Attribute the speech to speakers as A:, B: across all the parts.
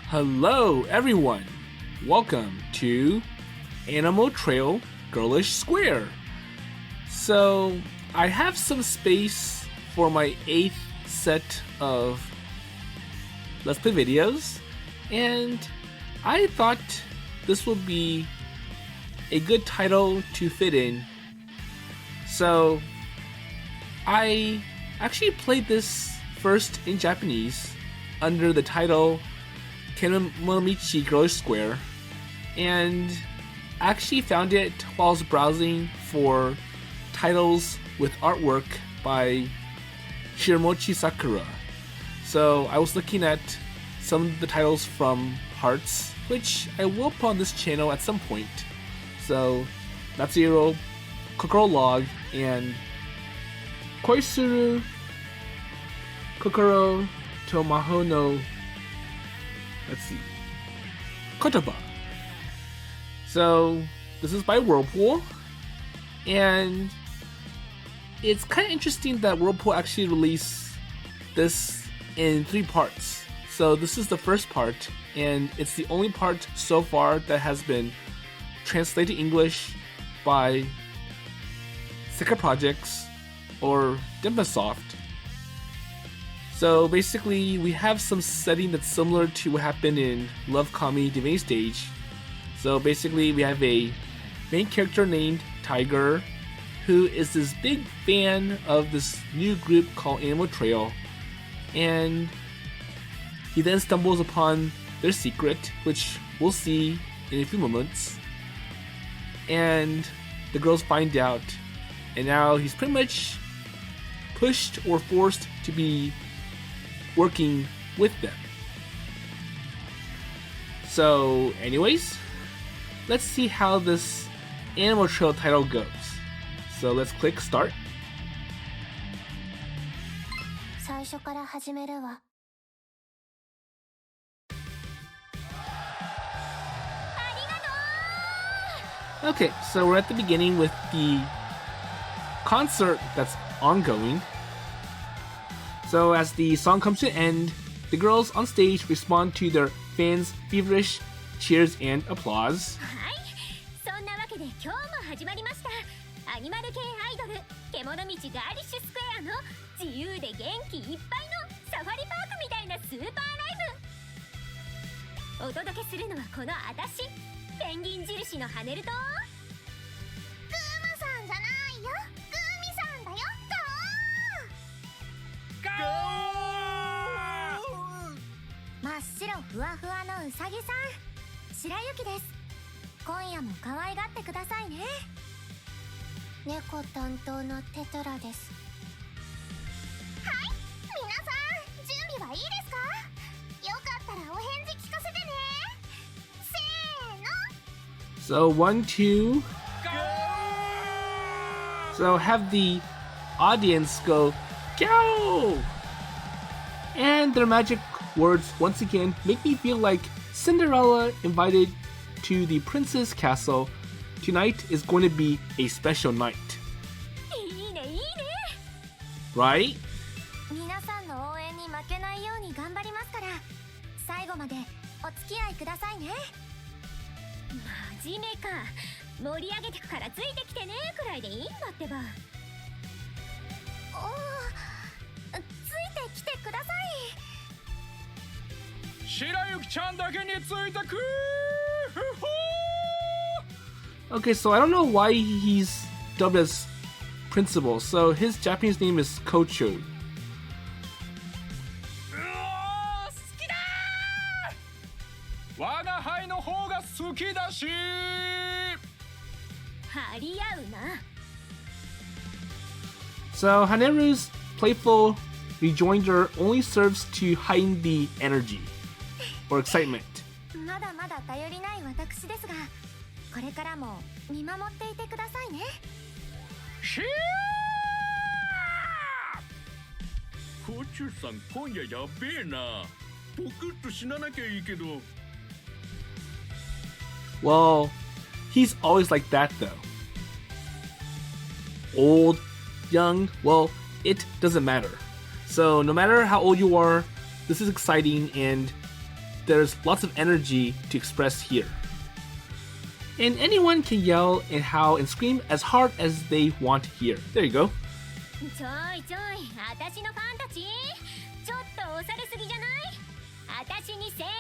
A: Hello everyone! Welcome to Animal Trail Girlish Square. So, I have some space for my 8th set of Let's Play videos, and I thought this would be a good title to fit in. So, I actually played this first in Japanese under the title ke mo no Girlish Square, and actually found it while I was browsing for titles with artwork by Shiromochi Sakura. So I was looking at some of the titles from Hearts, which I will put on this channel at some point. So Natsuro, Kokoro Log, and Koisuru Kokoro to Maho no, let's see, Kotoba. So this is by Whirlpool, and it's kind of interesting that Whirlpool actually released this in 3 parts. So this is the first part, and it's the only part so far that has been translated to English by Seka Projects or Denpasoft. So basically, we have some setting that's similar to what happened in Love Kami Divinity Stage. So basically, we have a main character named Tiger, who is this big fan of this new group called Animal Trail, and he then stumbles upon their secret, which we'll see in a few moments, and the girls find out, and now he's pretty much pushed or forced to be working with them. So anyways, let's see how this Animal Trail title goes. So let's click start.
B: 最初から始めるわ。
A: Okay, so we're at the beginning with the concert that's ongoing. So as the song comes to an end, the girls on stage respond to their fans' feverish cheers and applause.
B: はい、そんなわけで今日も始まりました。アニマル系アイドル、けもの道ガーリッシュスクエアの自由で元気いっぱいのサファリパークみたいなスーパーライブ。お届けするのはこの私、ペンギン印のハネルと。グーマさんじゃないよ、グーミさんだよ。真っ白ふわふわのうさぎさん、白雪です。今夜も可愛がってくださいね。猫担当のテトラです。はい、皆さん準備はいいですか？よかったらお返事聞かせてね。せーの。
A: So 1, 2. So have the audience go go, and their magic words once again make me feel like Cinderella invited to the princess castle. Tonight is going to be a special night.
B: いいねいいね。
A: Right?
B: 皆さんの応援に負けないように頑張りますから、最後までお付き合いくださいね。真面目か。盛り上げてくからついてきてねくらいでいいんだってば。おお、ついてきてください。
C: 白雪ちゃんだけについてく。
A: Okay, so I don't know why he's dubbed as principal. So his Japanese name is Kocho.
C: うおー、好きだー。我が輩の方が好きだし。
B: 張り合うな。
A: So Haneru's playful rejoinder only serves to heighten the energy or excitement.
B: まだまだ頼りない私ですが、これからも見守っていてくださいね。
C: ひゃー。コチュさん今夜やべえな。ポクッと死ななきゃいいけど。
A: Well, he's always like that though. Old, young, well, it doesn't matter. So no matter how old you are, this is exciting, and there's lots of energy to express here. And anyone can yell and howl and scream as hard as they want here. There you go.
B: ちょいちょい、私のファンたち、ちょっと押されすぎじゃない？私に声援は？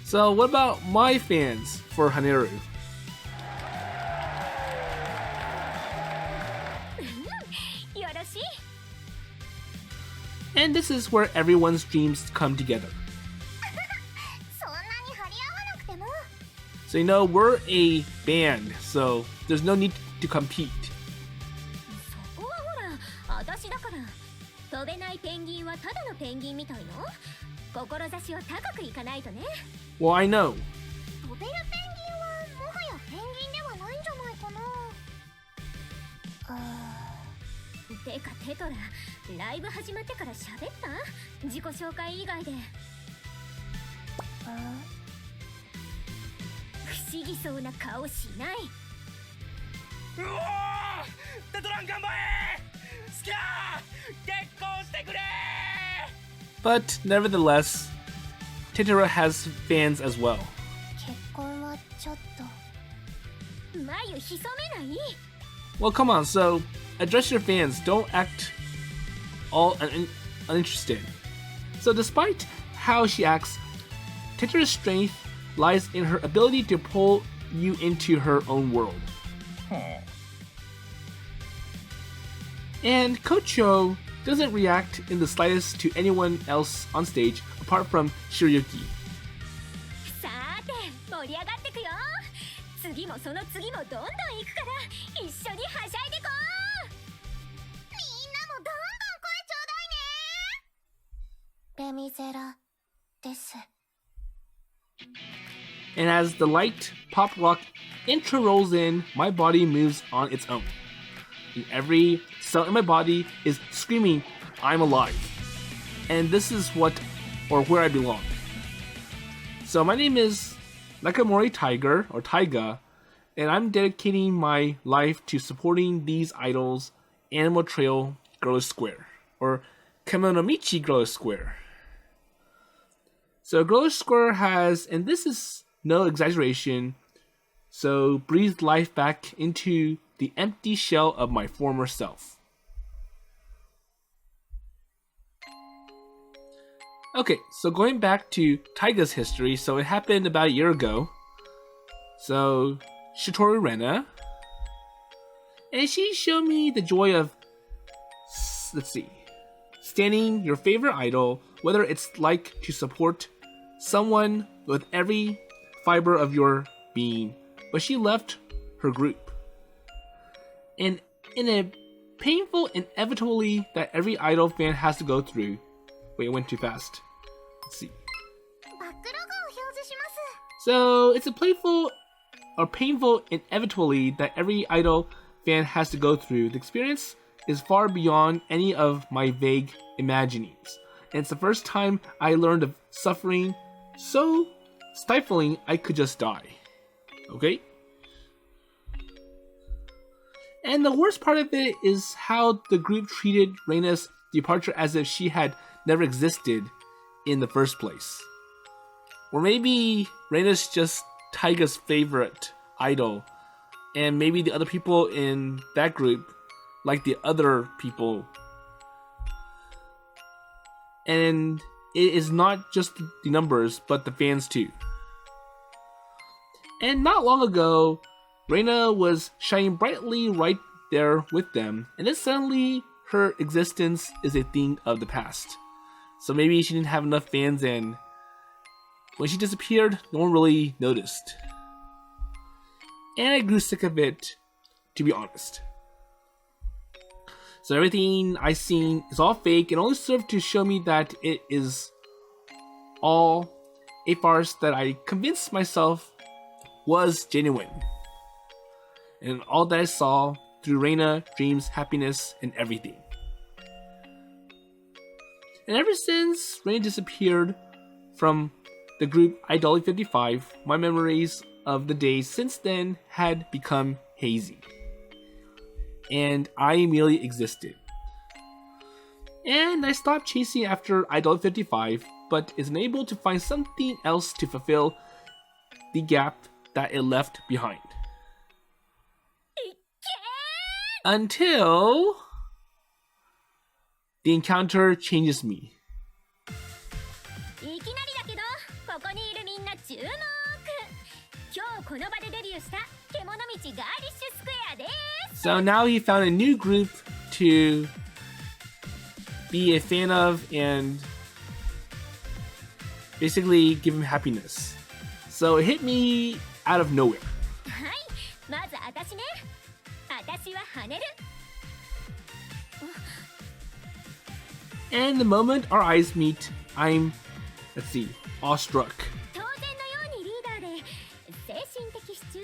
A: So what about my fans for Haneru?
B: よろしい？
A: And this is where everyone's dreams come together.
B: そんなに張り合わなくても。
A: So you know, we're a band, so there's no need to compete.
B: そこはほら、私だから。飛べないペンギンはただのペンギンみたいよ。志を高くいかないとね。
A: Well, I know.
B: 飛べるペンギンはもはやペンギンではないんじゃないかな。てかテトラ、ライブ始まってから喋った？自己紹介以外で。不思議そうな顔しない。
C: うおー、テトラン頑張れ、好きだ、結婚してくれ。
A: But nevertheless, Tetora has fans as well.
B: 結婚はちょっと。眉潜めない？
A: Well, come on, so address your fans. Don't act all uninterested. So despite how she acts, Tetra's strength lies in her ability to pull you into her own world. And Kocho doesn't react in the slightest to anyone else on stage apart from Shirayuki.
B: さーて、盛り上がってくよ。次もその次もどんどん行くから一緒にはしゃいでこう。みんなもどんどん声ちょうだいね。レミゼラです。
A: And as the light pop rock intro rolls in, my body moves on its own. And every cell in my body is screaming, I'm alive. And this is what, or where I belong. So my name is Nakamori Tiger, or Taiga, and I'm dedicating my life to supporting these idols, Animal Trail Girlish Square, or ke mo no道Girlish Square. So Girlish Square has, and this is no exaggeration, so breathed life back into the empty shell of my former self. Okay, so going back to Taiga's history, so it happened about a year ago. So, Shiratori Rena, and she showed me the joy of, let's see, standing your favorite idol, whether it's like to support someone with every fiber of your being, but she left her group. And in a painful inevitably that every idol fan has to go through. Wait, it went too fast. Let's see. So it's a playful or painful inevitably that every idol fan has to go through. The experience is far beyond any of my vague imaginings. And it's the first time I learned of suffering so stifling I could just die. Okay? And the worst part of it is how the group treated Reina's departure as if she had never existed in the first place. Or maybe Reina's just Taiga's favorite idol, and maybe the other people in that group like the other people. And it is not just the numbers, but the fans too. And not long ago, Reina was shining brightly right there with them, and then suddenly her existence is a thing of the past. So maybe she didn't have enough fans, and when she disappeared, no one really noticed. And I grew sick of it, to be honest. So everything I seen is all fake and only served to show me that it is all a farce that I convinced myself was genuine. And all that I saw through Reina, dreams, happiness, and everything. And ever since Reina disappeared from the group Idol 55, my memories of the days since then had become hazy. And I merely existed. And I stopped chasing after idol 55, but is unable to find something else to fulfill the gap that it left behind. Until the encounter changes me.
B: いきなりだけど、ここにいるみんな注目。今日この場でデビューしたけもの道ガーリッシュスクエアです。
A: So now he found a new group to be a fan of and basically give him happiness. So it hit me out of nowhere.
B: はい、まず私ね。私はハネル。
A: And the moment our eyes meet, I'm, awestruck.
B: 当然のようにリーダーで精神的支柱。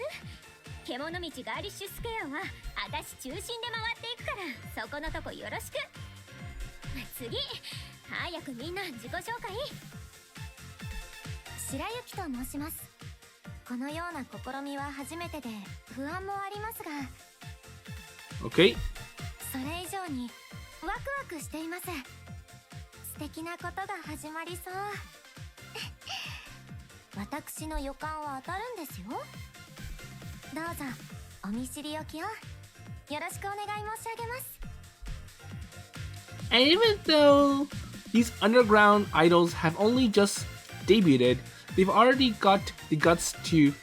B: けもの道ガーリッシュスクエアは私中心で回っていくからそこのとこよろしく。次、早くみんな自己紹介。白雪と申します。このような試みは初めてで不安もありますが、
A: Okay.
B: それ以上にワクワクしています。素敵なことが始まりそう。私の予感は当たるんですよ。どうぞお見知りおきをよろしくお願い申し上げます。
A: And even though these underground idols have only just debuted, they've already got the guts to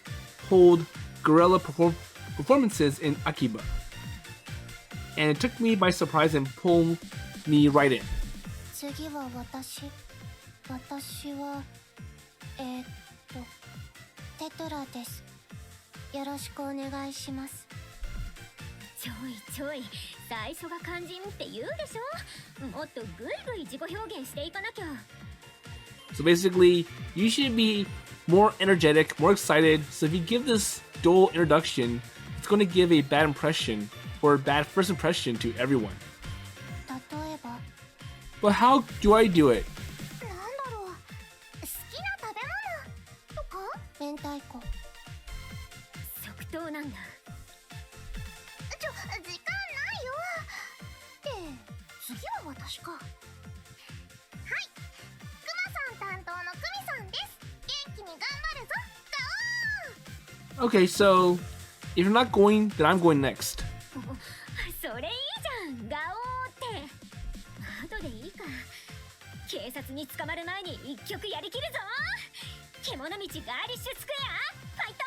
A: hold guerrilla performances in Akiba. And it took me by surprise and pulled me right in.
B: 次は私はテトラです。よろしくお願いします。ちょい最初が肝心って言うでしょ。もっとぐいぐい自己表現していかなきゃ。
A: So basically, you should be more energetic, more excited. So if you give this dual introduction, it's going to give a bad impression or a bad first impression to everyone.
B: 例えば
A: But how do I do it?
B: なんだろう。好きな食べ物とか？明太子。即答なんだ。時間ないよ。って次は私か。はい、クマさん担当のクミさんです。元気に頑張るぞ。ガオー。
A: Okay, so if you're not going, then I'm going next.
B: それいいじゃん。ガオーって後でいいか。警察に捕まる前に一曲やりきるぞ。けもの道ガーリッシュスクエアファイト。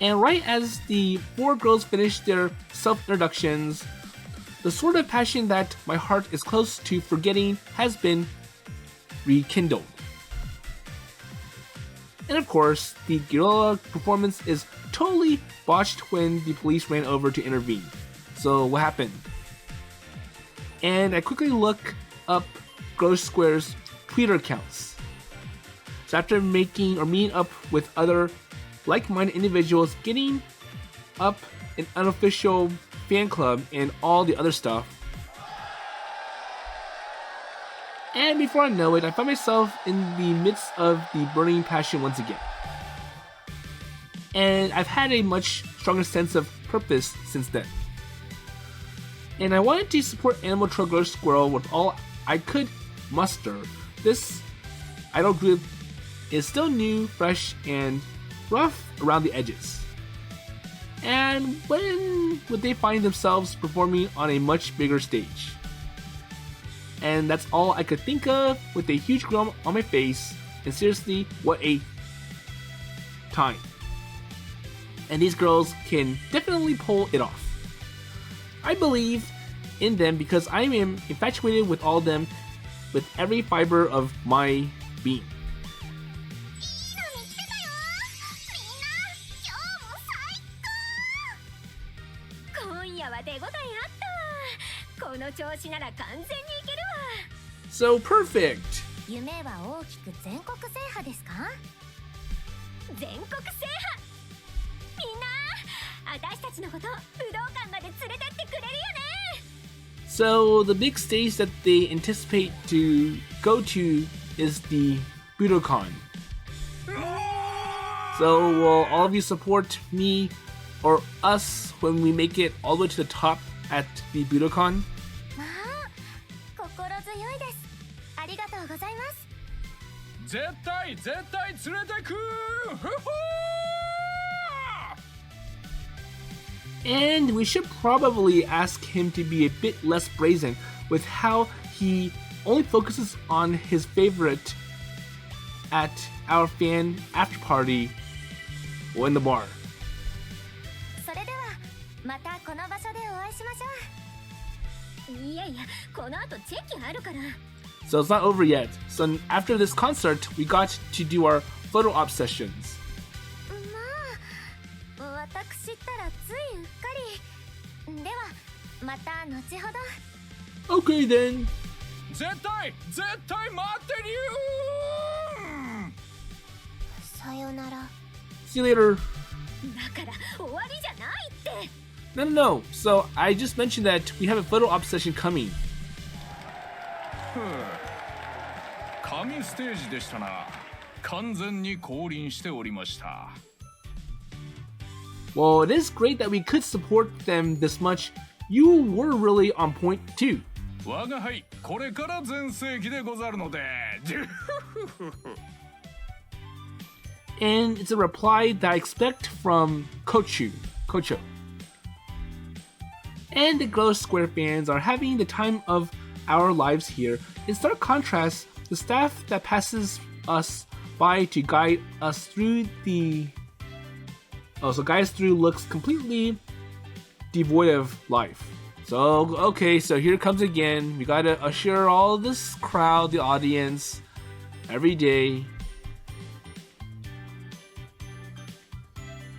A: And right as the four girls finish their self-introductions, the sort of passion that my heart is close to forgetting has been rekindled. And of course, the guerrilla performance is totally botched when the police ran over to intervene. So what happened? And I quickly look up Girlish Square's Twitter accounts. So after meeting up with other like-minded individuals, getting up an unofficial fan club and all the other stuff. And before I know it, I find myself in the midst of the burning passion once again. And I've had a much stronger sense of purpose since then. And I wanted to support Animal Trail Girlish Square with all I could muster. This idol group is still new, fresh, and rough around the edges. And when would they find themselves performing on a much bigger stage? And that's all I could think of with a huge grin on my face, and seriously, what a time. And these girls can definitely pull it off. I believe in them because I am infatuated with all of them with every fiber of my being.
B: この調子なら完全にいけるわ。
A: So perfect!
B: 夢は大きく全国制覇ですか？全国制覇。みんな、私たちのこと武道館まで連れてってくれるよね。
A: So the big stage that they anticipate to go to is the Budokan. So will all of you support me or us when we make it all the way to the top at the Budokan?
B: まあ、ございます。
C: 絶対連れてく。
A: And we should probably ask him to be a bit less brazen with how he only focuses on his favorite at our fan after party or in the bar.
B: それではまたこの場所でお会いしましょう。いやいや、この後チェキあるから。
A: So it's not over yet. So after this concert, we got to do our photo op sessions.
B: まあ、私ったらついうっかり。ではまた後ほど。
A: Okay then.
C: 絶対待ってるよ。
B: さよなら。
A: See you later.
B: だから終わりじゃないって。
A: No. So I just mentioned that we have a photo op session coming.
C: 神ステージでしたな。完全に降臨しておりました。
A: Well, it is great that we could support them this much. You were really on point too.
C: 我が輩、これから全盛期でござるので。
A: And it's a reply that I expect from Kocho. And the Girlish Square fans are having the time of our lives here. In stark contrast, the staff that passes us by to guide us through guide us through looks completely devoid of life. So, okay, so here it comes again. We gotta assure all this crowd, the audience, every day.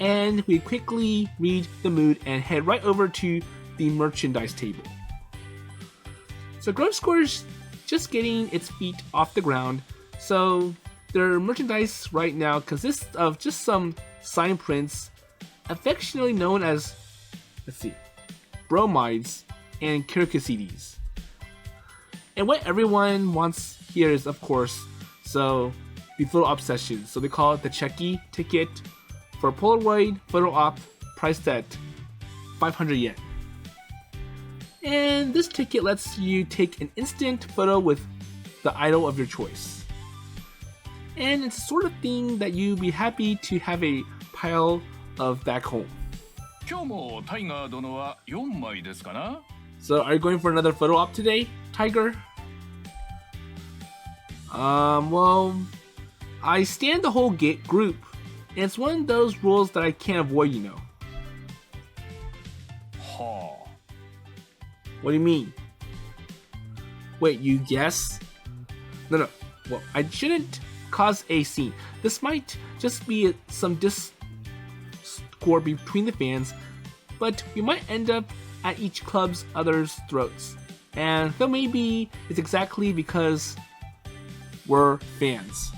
A: And we quickly read the mood and head right over to the merchandise table. So Girlish Square's just getting its feet off the ground, so their merchandise right now consists of just some sign prints, affectionately known as, bromides and karaoke CDs. And what everyone wants here is, of course, the photo op session. So they call it the cheki ticket for a Polaroid photo op priced at 500 yen. And this ticket lets you take an instant photo with the idol of your choice. And it's the sort of thing that you'd be happy to have a pile of back home.
C: 今日もタイガー殿は4枚ですかな?
A: So are you going for another photo op today, Tiger? Well, I stand the whole group, and it's one of those rules that I can't avoid, you know. What do you mean? Wait, you guess? No. Well, I shouldn't cause a scene. This might just be some discord between the fans, but we might end up at each club's other's throats. And though maybe it's exactly because we're fans.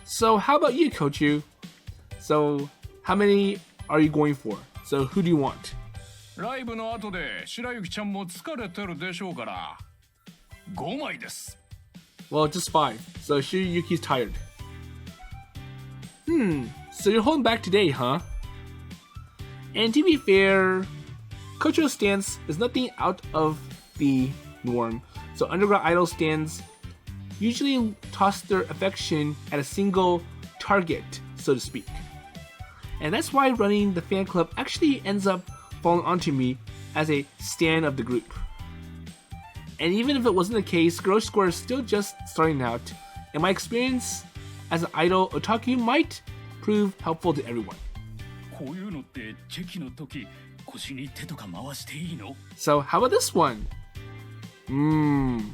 A: So how about you, Kochu? So how many are you going for? So who do you want?
C: ライブの後で白雪ちゃんも疲れてるでしょうから5枚です。
A: Well, just 5. So Shirayuki's tired. So you're holding back today, huh? And to be fair, Kocho's stance is nothing out of the norm. So underground idol stands usually toss their affection at a single target, so to speak. And that's why running the fan club actually ends up falling onto me as a stan of the group. And even if it wasn't the case, Girlish Square is still just starting out, and my experience as an idol otaku might prove helpful to everyone.
C: こういうのってチェキの時腰に手とか回していいの?
A: So how about this one?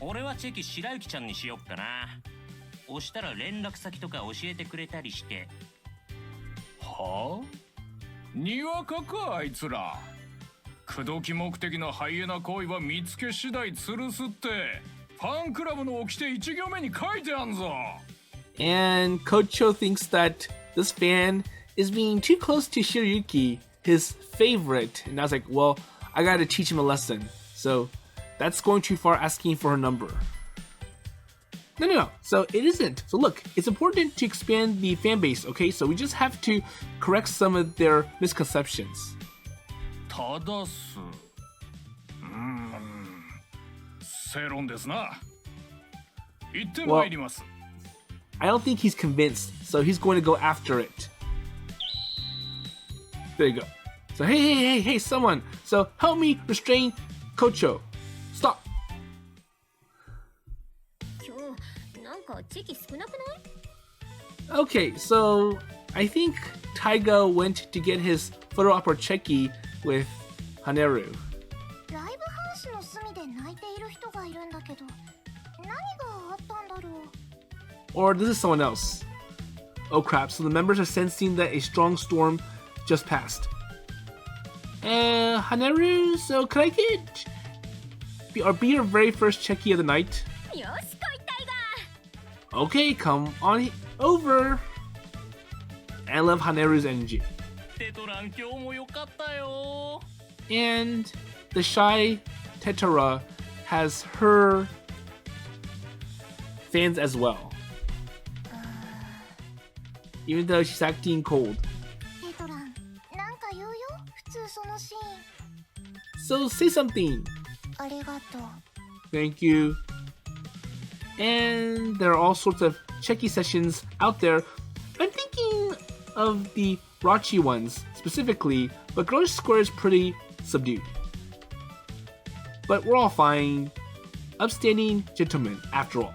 D: 俺はチェキ白雪ちゃんにしよっかな。押したら連絡先とか教えてくれたりして。
C: はあ? にわかかあいつら。口説き目的のハイエナ行為は見つけ次第吊るすってファンクラブの掟1行目に書いてあんぞ。
A: And Kocho thinks that this fan is being too close to Shirayuki, his favorite. And I was like, well, I gotta teach him a lesson. So that's going too far asking for her number. No. So it isn't. So look, it's important to expand the fan base, okay? So we just have to correct some of their misconceptions.
C: 正す。正論ですな。行ってまいります。
A: I don't think he's convinced, so he's going to go after it. There you go. So hey, someone. So help me restrain Kocho. Stop.
B: 今日なんかチェキ少なくない？
A: Okay, so I think Taiga went to get his photo op or cheki with Haneru.
B: ライブハウスの隅で泣いている人がいるんだけど、何があったんだろう。
A: Or this is someone else. Oh crap, so the members are sensing that a strong storm just passed. Haneru, so could I be your very first cheki of the night?
B: よし、来いタイガー。
A: Okay, come on over. I love Haneru's energy.
D: テトラン今日も良かったよ。
A: And the shy Tetara has her fans as well. Even though she's acting cold.
B: テトラン、なんか言うよ。普通そのシーン。
A: So say something.
B: ありがとう。
A: Thank you. And there are all sorts of cheki sessions out there. I'm thinking of the Rachi ones specifically, but Girlish Square is pretty subdued. But we're all fine. Upstanding gentlemen, after all.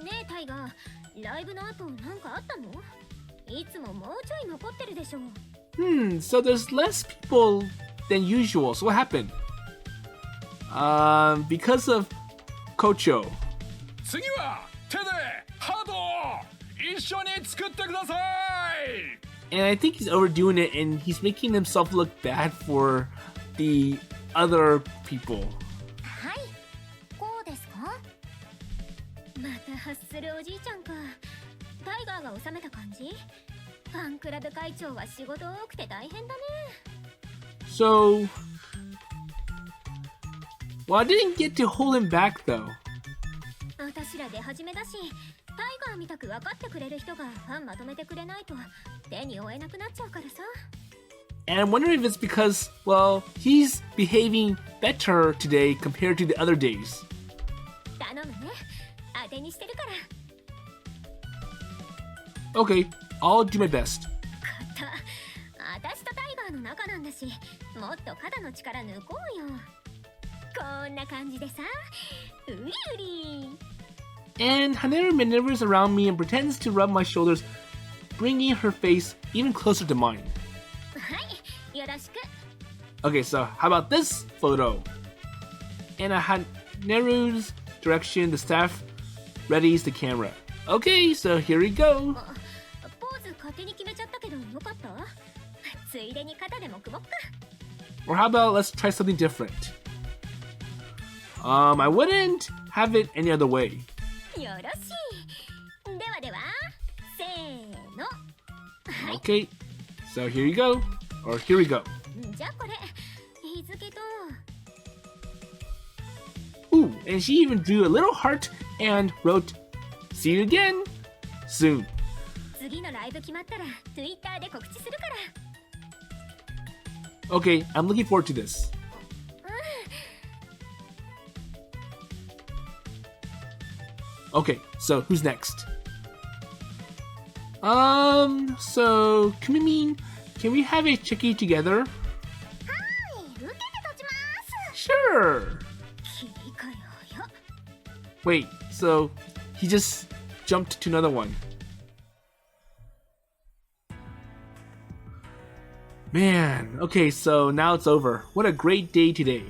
B: ねえタイガー、ライブの後なんかあったの？いつももうちょい残ってるでしょ。
A: So there's less people than usual. So what happened? Because of Kocho.
C: 次は手でハードを一緒に作ってください。
A: And I think he's overdoing it and he's making himself look bad for the other people.
B: はい、こうですか？またハッスルおじいちゃんか。タイガーが収めた感じ？ファンクラブ会長は仕事多くて大変だね。
A: So, well, I didn't get to hold him back though.
B: 私ら出始めだし、タイガーみたく分かってくれる人がファンまとめてくれないと手に負えなくなっちゃうからさ。
A: And I'm wondering if it's because, well, he's behaving better today compared to the other days.
B: 頼むね。当てにしてるから。
A: Okay, I'll do my best.
B: 私とタイガーの仲なんだし、もっと肩の力抜こうよ。こんな感じでさ、うりうり。
A: And Haneru maneuvers around me and pretends to rub my shoulders, bringing her face even closer to mine.
B: はい、よろしく。
A: Okay, so how about this photo? And at Haneru's direction, the staff readies the camera. Okay, so here we go.
B: ポーズ勝手に決めちゃったけどよかった？ついでに肩でも組もっか。
A: Or how about let's try something different? I wouldn't have it any other way.
B: よろしい。ではでは、せーの。はい。
A: Okay, so here you go. Or here we go.
B: じゃあこれ、日付と。
A: Ooh, and she even drew a little heart and wrote, "See you again soon."
B: 次のライブ決まったら Twitter で告知するから。
A: Okay, I'm looking forward to this. Okay, so who's next? So Kumimin, can we have a cheki together?
B: はい、受けて立ちます。
A: Sure.
B: 切り替え早っ。
A: Wait, so he just jumped to another one. Man, okay, so now it's over. What a great day today.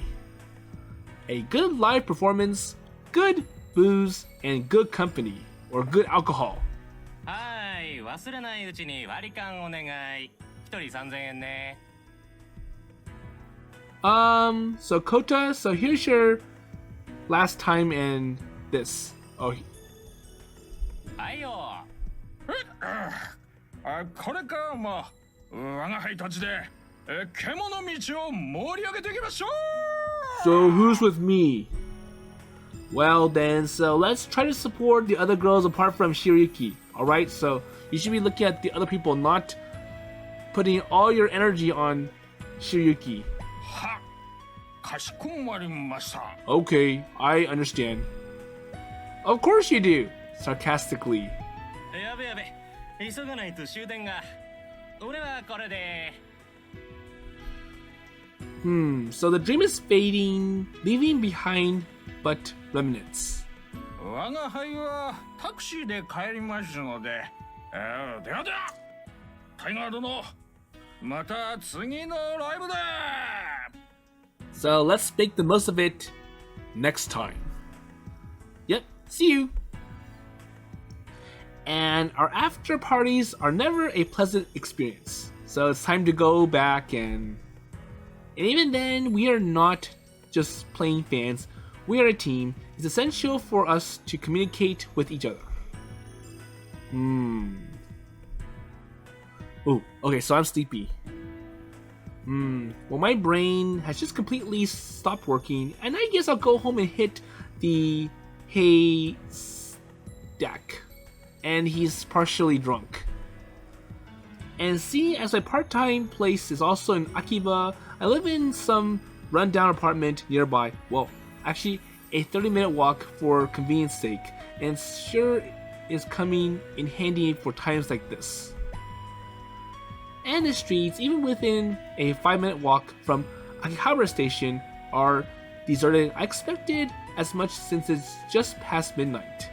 A: A good live performance, good booze, and good company, or good alcohol.
D: はい、忘れないうちに割り勘お願い。一人3000円ね。
A: So Kota, so here's your last time in this. Oh,
D: はいよ。
C: これか、まあ、我が輩たちで、けもの道を盛り上げていきましょう。
A: so who's with me? Well then, so let's try to support the other girls apart from Shirayuki. Alright, so you should be looking at the other people, not putting all your energy on Shirayuki.
C: は、かしこまりました。
A: Okay, I understand. Of course you do, sarcastically.
D: やべやべ、急がないと終電が。俺はこれで。
A: So the dream is fading, leaving behind but remnants.
C: 我が輩はタクシーで帰りますので、ではでは、タイガー殿、また次のライブで。
A: So let's make the most of it next time. Yep, see you. And our after parties are never a pleasant experience. So it's time to go back and even then, we are not just playing fans. We are a team. It's essential for us to communicate with each other. Oh, okay, so I'm sleepy. Well, my brain has just completely stopped working, and I guess I'll go home and hit the hay stack. And he's partially drunk. And seeing as my part-time place is also in Akiba, I live in some run-down apartment nearby. Well, actually, a 30-minute walk for convenience sake, and sure is coming in handy for times like this. And the streets, even within a 5-minute walk from Akihabara Station, are deserted. I expected as much since it's just past midnight.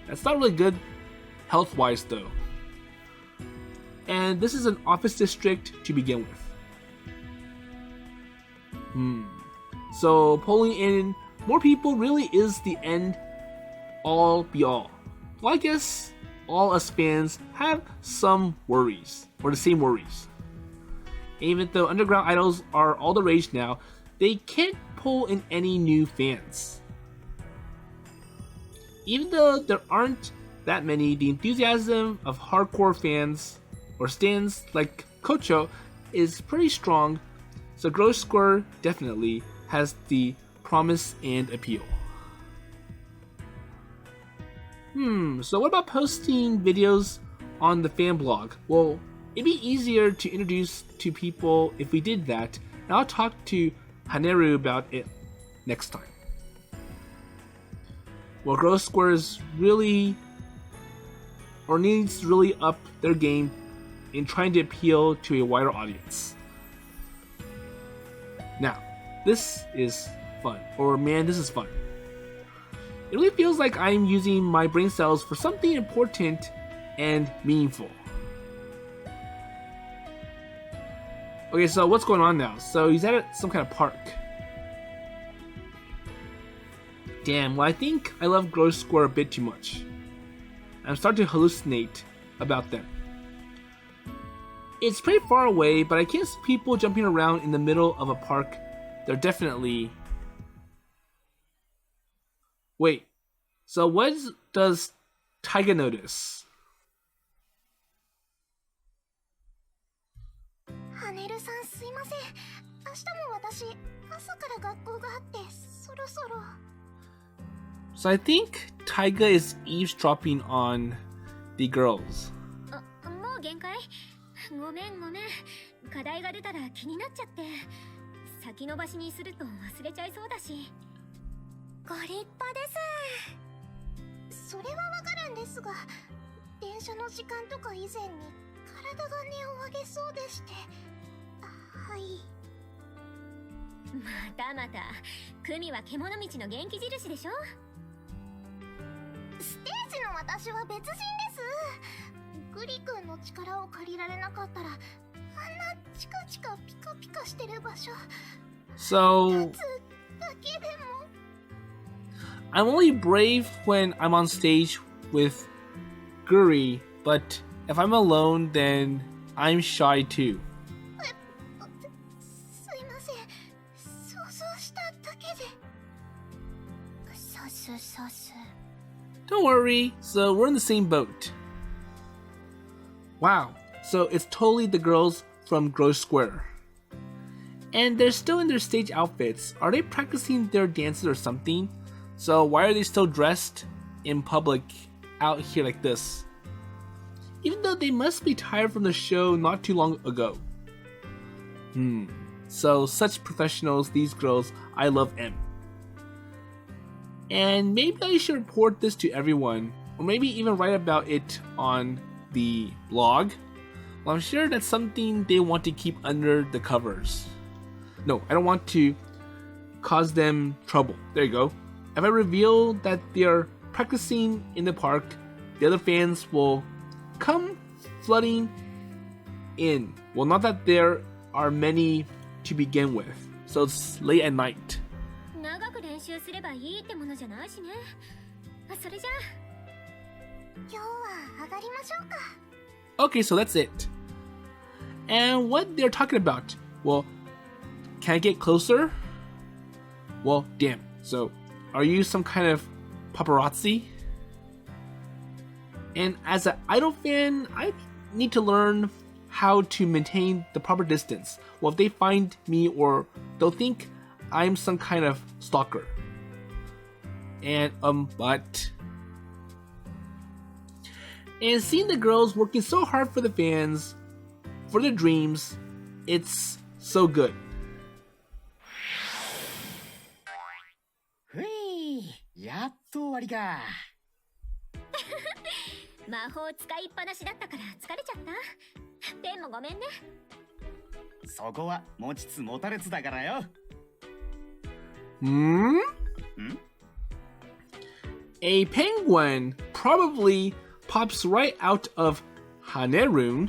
A: That's not really good health-wise though. And this is an office district to begin with. So pulling in more people really is the end all be all. Well, I guess all us fans have some worries, or the same worries. Even though underground idols are all the rage now, they can't pull in any new fans. Even though there aren't that many, the enthusiasm of hardcore fans or stands like Kocho is pretty strong, so Girlish Square definitely has the promise and appeal. So what about posting videos on the fan blog? Well, it'd be easier to introduce to people if we did that, and I'll talk to Haneru about it next time. Well, Girlish Square is really, or needs to really up their game in trying to appeal to a wider audience. Now, this is fun, or man, this is fun. It really feels like I'm using my brain cells for something important and meaningful. Okay, so what's going on now? So he's at some kind of park. Damn, well I think I love Girlish Square a bit too much. I'm starting to hallucinate about them. It's pretty far away, but I can't see people jumping around in the middle of a park. They're definitely... Wait, so what does Taiga notice?
B: Haneru-san, すいません。明日も私、朝から学校があって、そろそろ。
A: So I think Taiga is eavesdropping on the girls.
B: もう限界？ごめん。課題が出たら気になっちゃって。先延ばしにすると忘れちゃいそうだし。ご立派です。それはわかるんですが、電車の時間とか以前に体が値を上げそうでして。はい。また、クミは獣道の元気印でしょ。ステージの私は別人です。グリ君の力を借りられなかったら、あんなチカチカピカピカしてる場所。
A: So I'm only brave when I'm on stage with Guri, but if I'm alone, then I'm shy too.
B: すいません。想像しただけで。さす。
A: Don't worry, so we're in the same boat. Wow, so it's totally the girls from Girlish Square. And they're still in their stage outfits. Are they practicing their dances or something? So why are they still dressed in public out here like this? Even though they must be tired from the show not too long ago. So such professionals, these girls, I love them. And maybe I should report this to everyone, or maybe even write about it on the blog. Well, I'm sure that's something they want to keep under the covers. No, I don't want to cause them trouble. There you go. If I reveal that they're practicing in the park, the other fans will come flooding in. Well, not that there are many to begin with, so it's late at night.
B: 長く練習すればいいってものじゃないしね。それじゃあ今日は上がりましょうか。
A: Okay, so that's it. And what they're talking about? Well, can I get closer? Well, damn. So, are you some kind of paparazzi? And as an idol fan, I need to learn how to maintain the proper distance. Well, if they find me or they'll think I'm some kind of stalker. And, but... And seeing the girls working so hard for the fans, for their dreams, it's so good.
E: ふい、やっと終わりか。
B: 魔法使いっぱなしだったから疲れちゃった。でもごめんね。
E: そこは持ちつ持たれつだからよ。
A: A penguin probably pops right out of Haneru,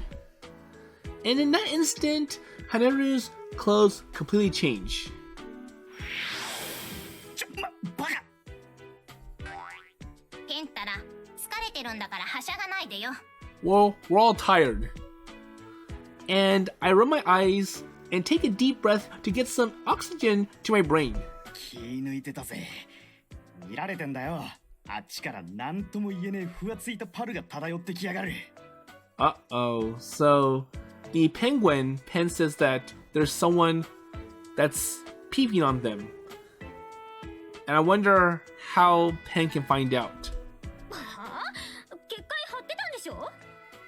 A: and in that instant, Haneru's clothes completely change.
E: バカ。
B: ケンタラ、疲れてるんだからはしゃがないでよ。
A: Well, we're all tired. And I rub my eyes and take a deep breath to get some oxygen to my brain.
E: 気抜いてたぜ。見られてんだよ。あっちから何とも言えねえふわついたパルが漂ってきやがる。
A: Uh-oh. So, the penguin pen says that there's someone that's peeping on them. And I wonder how Pen can find out.
B: はあ？結界張ってたんでしょ？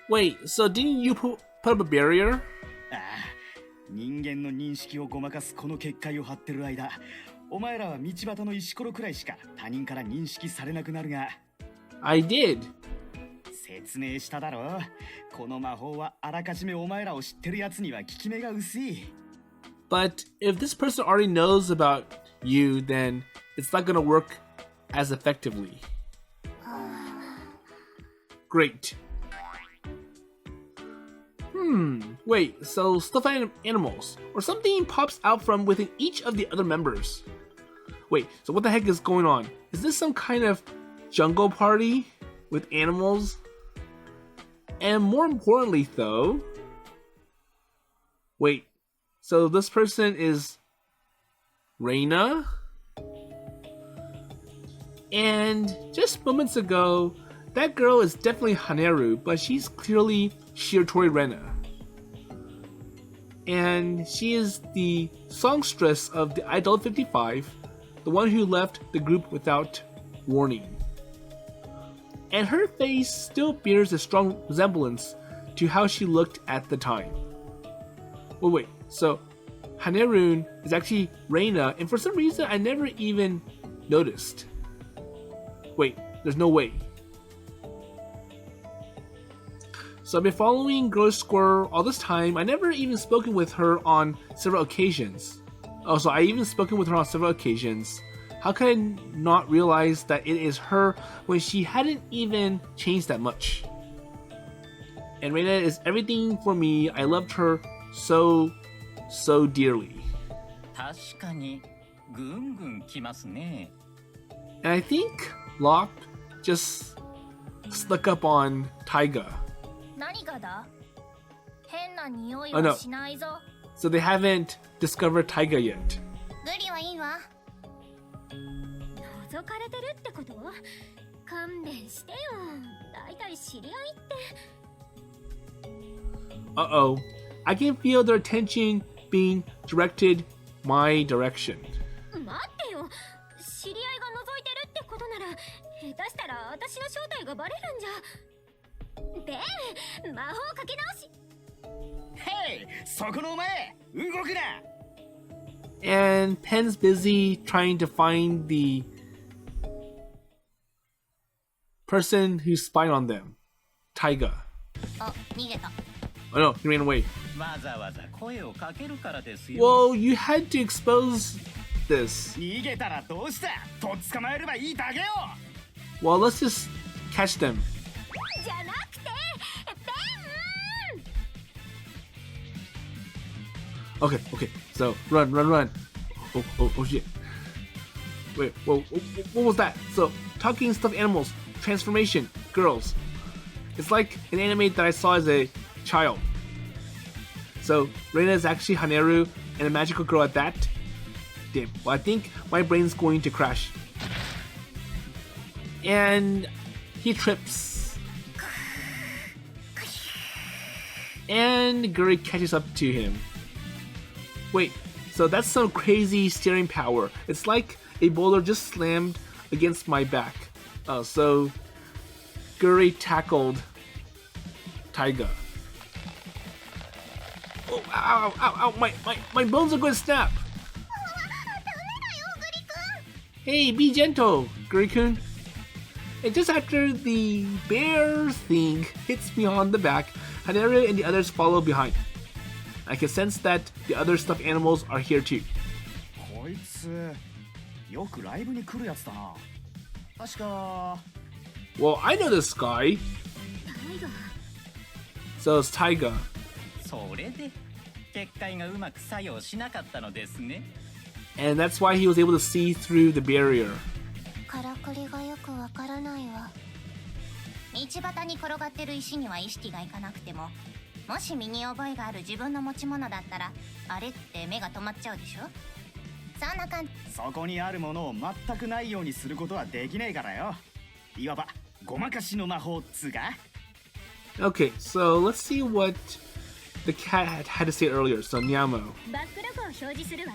A: Wait, so didn't you put up a barrier?
E: ああ、人間の認識をごまかすこの結界を張ってる間、お前らは道端の石ころくらいしか他人から認識されなくなるが。
A: I did.
E: 説明しただろ。この魔法はあらかじめお前らを知ってるやつには効き目が薄い。
A: But if this person already knows about you, then it's not gonna work as effectively. Great. Wait, so stuffed animals, or something pops out from within each of the other members. Wait, so what the heck is going on? Is this some kind of jungle party with animals? And more importantly though, wait, so this person is Reina? And just moments ago, that girl is definitely Haneru, but she's clearly Shiratori Rena. And she is the songstress of the Idol 55, the one who left the group without warning. And her face still bears a strong resemblance to how she looked at the time. Wait, so Haneru is actually Reina, and for some reason I never even noticed. Wait, there's no way. So I've been following Girlish Square all this time. I never even spoken with her on several occasions. Oh, so I even spoken with her on several occasions. How could I not realize that it is her when she hadn't even changed that much? And Reina is everything for me. I loved her so dearly.
F: 確かにぐんぐん来ますね。
A: And I think Locke just stuck up on Taiga.
B: 何がだ？変な匂い
A: Oh, no.
B: はしないぞ。
A: So they haven't discovered Taiga yet.
B: グリはいいわ。覗かれてるってこと？勘弁してよ。だいたい知り合いって。
A: Uh-oh. I can feel their attention being directed my direction.
B: 待ってよ。知り合いが覗いてるってことなら、下手したら私の正体がバレるんじゃ。で、魔法かけ直し。
E: へい、そこのお前、動くな。
A: And Pen's busy trying to find the person who's spying on them, Taiga.
B: あ、逃げた。
A: Oh no, he ran away.
F: わざわざ声をかけるからですよ。
A: Well, you had to expose this.
E: 逃げたらどうした？とっ捕まえればいいだけよ。
A: Well, let's just catch them.
B: じゃなくて、
A: Okay, okay. So run, run, run. Oh shit. Wait, whoa, what was that? So talking stuffed animals, transformation, girls. It's like an anime that I saw as a child. So Reina is actually Haneru and a magical girl at that. Damn. Well, I think my brain's going to crash. And he trips. And Guri catches up to him. Wait, so that's some crazy steering power. It's like a boulder just slammed against my back. So Guri tackled Taiga. Oh, ow, ow, ow, my bones are going to snap. Hey, be gentle, Guri-kun. And just after the bear thing hits me on the back, Haneru and the others follow behind. I can sense that the other stuffed animals are here too.
E: こいつよくライブに来るやつだな。確か。
A: Well, I know this guy. So it's Taiga.
F: それで結界がうまく作用しなかったのですね。
A: And that's why he was able to see through the barrier.
B: からくりがよくわからないわ。道端に転がってる石には意識がいかなくても、もし身に覚えがある自分の持ち物だったら、あれって目が止まっちゃうでしょ。そんな感じ。
E: そこにあるものを全くないようにすることはできねえからよ。いわばごまかしの魔法っつうか。
A: Okay, so let's see what the cat had to say earlier. So Nyamo.
B: バックログを表示するわ。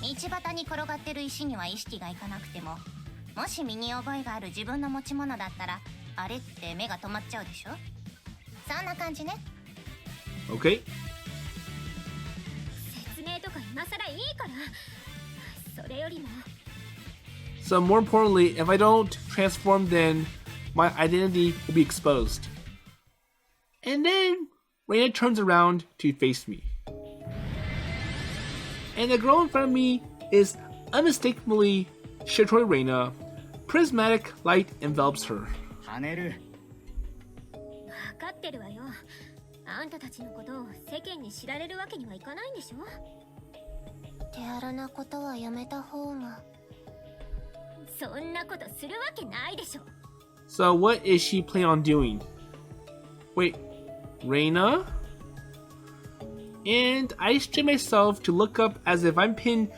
B: 道端に転がってる石には意識がいかなくても、もし身に覚えがある自分の持ち物だったら、あれって目が止まっちゃうでしょ。そんな感じね。
A: Okay.
B: 説明とか今更いいから。それよりも。
A: So more importantly, if I don't transform, then my identity will be exposed. And then Reina turns around to face me. And the girl in front of me is unmistakably Shiratori Reina. Prismatic light envelops her.
E: 跳ねる。
B: 分かってるわよ。あんたたちのことを世間に知られるわけにはいかないんでしょ。手荒なことはやめた方が。そんなことするわけないでしょ。
A: So what is she planning on doing? Wait, Reina? And I strain myself to look up as if I'm pinned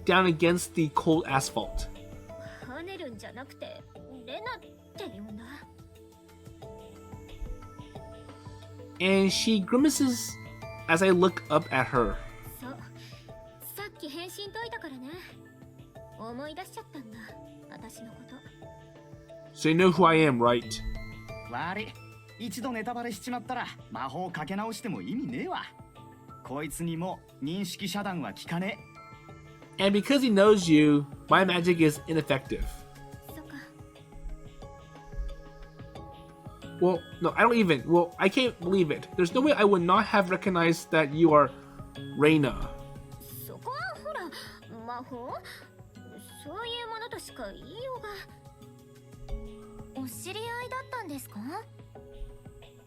A: down against the cold asphalt.
B: 跳ねるんじゃなくて、レナって呼んだ。
A: And she grimaces as I look up at her.
B: そう、さっき返信解いたからね。思い出しちゃったんだ、私のこと。
A: So you know who I am, right?
E: 悪い。一度ネタバレしちまったら魔法かけ直しても意味ねえわ。こいつにも認識遮断は効かねえ。
A: And because he knows you, my magic is ineffective.
B: そっか。
A: Well, no, I don't even. Well, I can't believe it. There's no way I would not have recognized that you are Reina.
B: そこはほら、魔法？そういうものとしか言いようが。お知り合いだったんですか？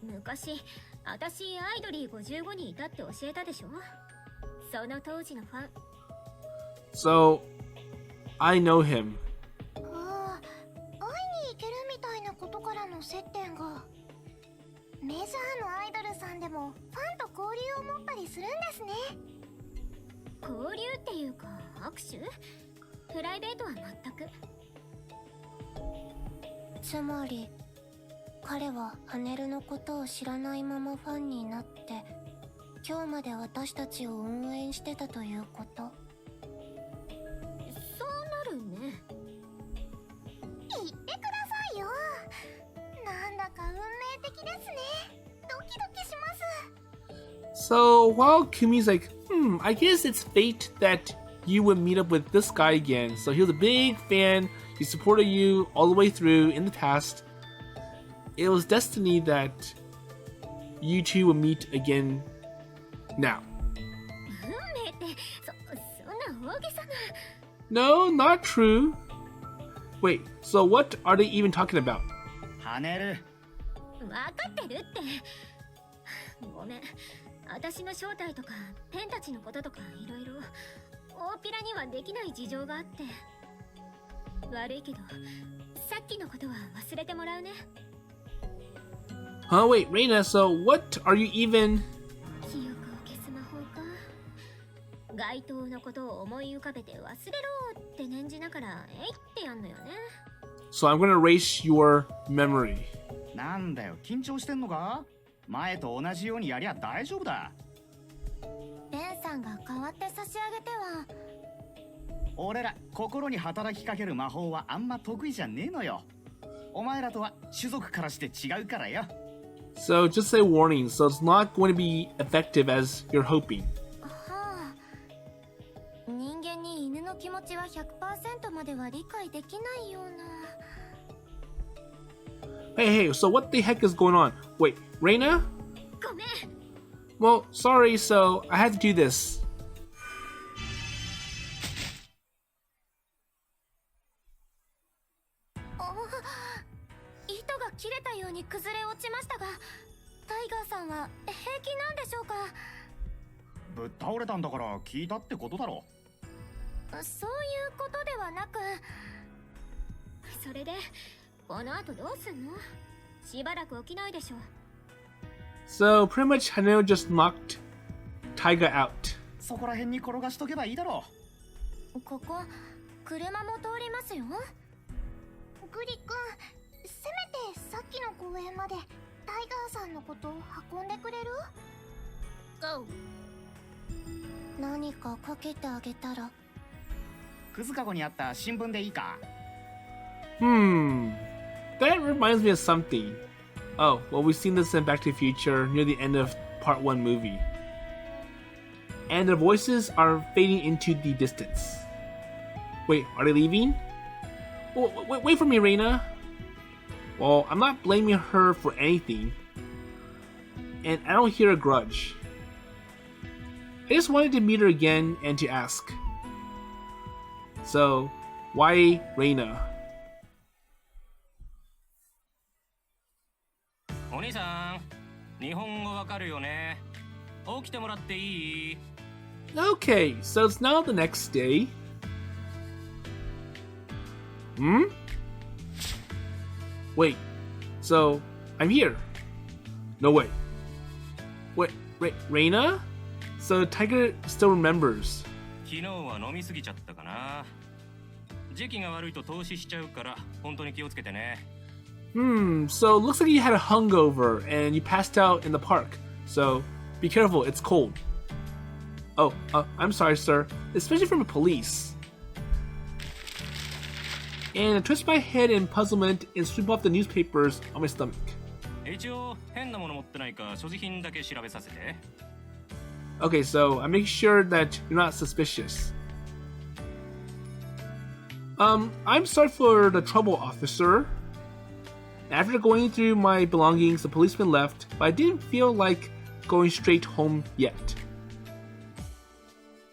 B: 昔、私アイドリー55にいたって教えたでしょ？その当時のファン。
A: So, I know him.
B: ああ、会いに行けるみたいなことからの接点が。メジャーのアイドルさんでもファンと交流を持ったりするんですね。交流っていうか握手？プライベートは全く。つまり彼はハネルのことを知らないままファンになって今日まで私たちを応援してたということ。そうなるね。言ってくださいよ。なんだか運命的ですね。ドキドキします。
A: So while Kumi's like, I guess it's fate that you would meet up with this guy again. So he was a big fan. He He supported you all the way through in the past. It was destiny that you two will meet again now.
B: 運命ってそんな大げさな。
A: No, not true. Wait, so what are they even talking about?
E: ハネル。
B: 分かってるって。ごめん、私の正体とかペンたちのこととかいろいろ大っぴらにはできない事情があって。悪いけど、さっきのことは忘れてもらうね。
A: Huh, wait, Reina, so what are you even...
B: 記憶を消す魔法か。街灯のことを思い浮かべて忘れろって念じながらえいってやんのよね。
A: So I'm gonna erase your memory.
E: なんだよ、緊張してんのか？前と同じようにやりゃ大丈夫だ。
B: ベンさんが代わって差し上げては。
E: 俺ら心に働きかける魔法はあんま得意じゃねえのよ。お前らとは種族からして違うからよ。
A: So just a warning, so it's not going to be effective as you're hoping.
B: はあ。人間に犬の気持ちは 100% までは理解できないような。
A: Hey, so what the heck is going on? Wait, Reina?
B: ごめん。
A: Well, sorry, so I had to do this.
B: 糸が切れたように崩れ落ちましたが、タイガーさんは平気なんでしょうか？
E: ぶっ倒れたんだから聞いたってことだろ。
B: そういうことではなく、それでこの後どうすんの？しばらく起きないでしょ。
A: So pretty much Haneru just knocked Taiga out.
E: そこら辺に転がしとけばいいだろ。
B: ここ車も通りますよ。グリ君、せめてさっきの公園までタイガーさんのことを運んでくれる？何かかけてあげたら。
E: クズカゴにあった新聞でいいか？
A: That reminds me of something. Oh, well, we've seen this in Back to the Future near the end of Part 1 movie. And their voices are fading into the distance. Wait, are they leaving? Wait for me, Reina. Well, I'm not blaming her for anything. And I don't hear a grudge. I just wanted to meet her again and to ask. So, why Reina?
D: お兄さん、日本語わかるよね。起きてもらっていい？
A: Okay, so it's now the next day. Wait, so I'm here. No way. Wait, Reina? So Tiger still remembers.
D: 昨日は飲みすぎちゃったかな。時期が悪いと投資しちゃうから本当に気をつけてね。
A: So it looks like you had a hungover and you passed out in the park. So be careful, it's cold. Oh, I'm sorry, sir. Especially from the police. And I twist my head in puzzlement and sweep off the newspapers on my stomach.
D: 一応変なもの持ってないか所持品だけ調べさせて。
A: Okay, so I make sure that you're not suspicious. I'm sorry for the trouble, officer. After going through my belongings, the policeman left, but I didn't feel like going straight home yet.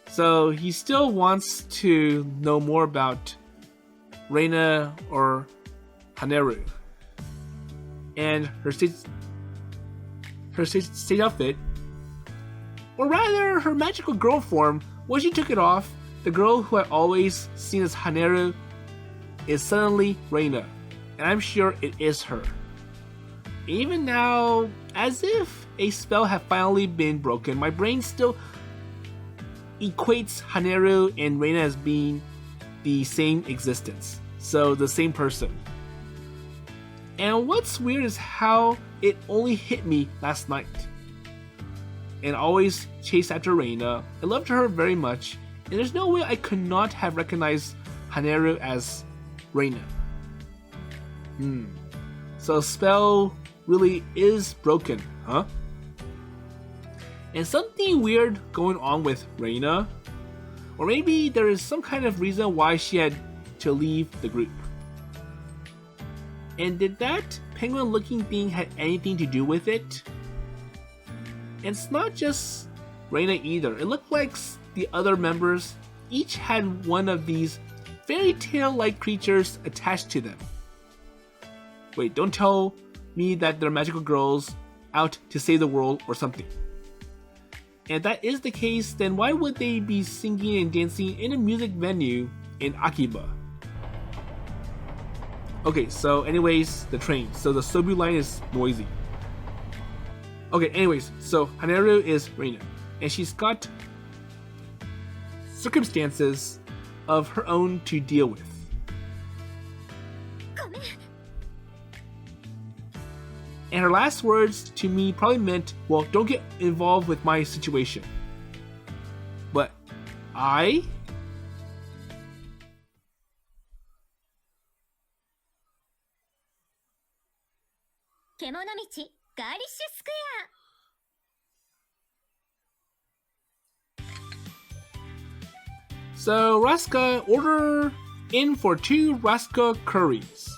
A: So he still wants to know more about Reina or Haneru and her state outfit, or rather her magical girl form. When she took it off, the girl who I always seen as Haneru is suddenly Reina, and I'm sure it is her. Even now, as if a spell had finally been broken, my brain still equates Haneru and Reina as being the same existence, so the same person. And what's weird is how it only hit me last night. And always chased after Reina. I loved her very much, and there's no way I could not have recognized Haneru as Reina. So the spell really is broken, huh? And something weird going on with Reina. Or maybe there is some kind of reason why she had to leave the group. And did that penguin looking thing have anything to do with it? And it's not just Reina either. It looked like the other members each had one of these fairy tale like creatures attached to them. Wait, don't tell me that they're magical girls out to save the world or something. And if that is the case, then why would they be singing and dancing in a music venue in Akiba? Okay, so anyways, the train. So the Sobu line is noisy. Okay, anyways, so Haneru is Reina, and she's got circumstances of her own to deal with.
B: ごめん。
A: And her last words to me probably meant, well, don't get involved with my situation. But I?
B: けもの道ガーリッシュスクエア。
A: So, Raska, order in for 2 Raska curries.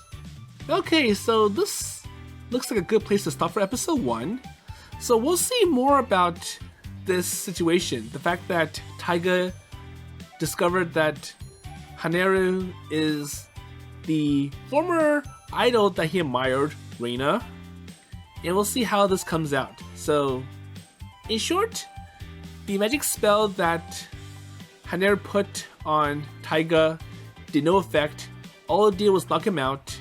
A: Okay, so this looks like a good place to stop for episode 1. So we'll see more about this situation. The fact that Taiga discovered that Haneru is the former idol that he admired, Reina. And we'll see how this comes out. So, in short, the magic spell that Haneru put on Taiga did no effect. All it did was knock him out,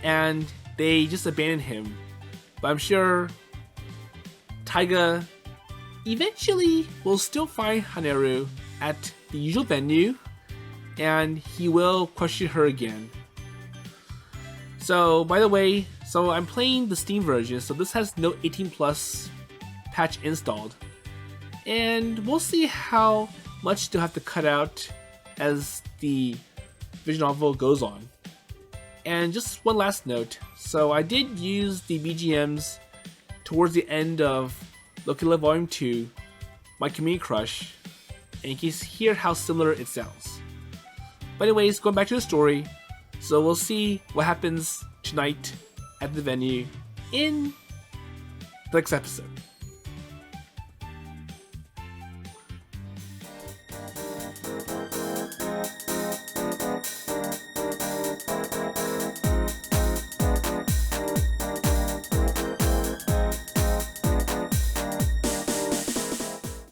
A: and they just abandoned him. But I'm sure Taiga eventually will still find Haneru at the usual venue, and he will question her again. So, by the way, so I'm playing the Steam version, so this has no 18 plus patch installed. And we'll see how much they'll have to cut out as the visual novel goes on. And just one last note, so I did use the BGMs towards the end of Loki Love Volume 2, My Community Crush, and you can hear how similar it sounds. But anyways, going back to the story, so we'll see what happens tonight at the venue in the next episode.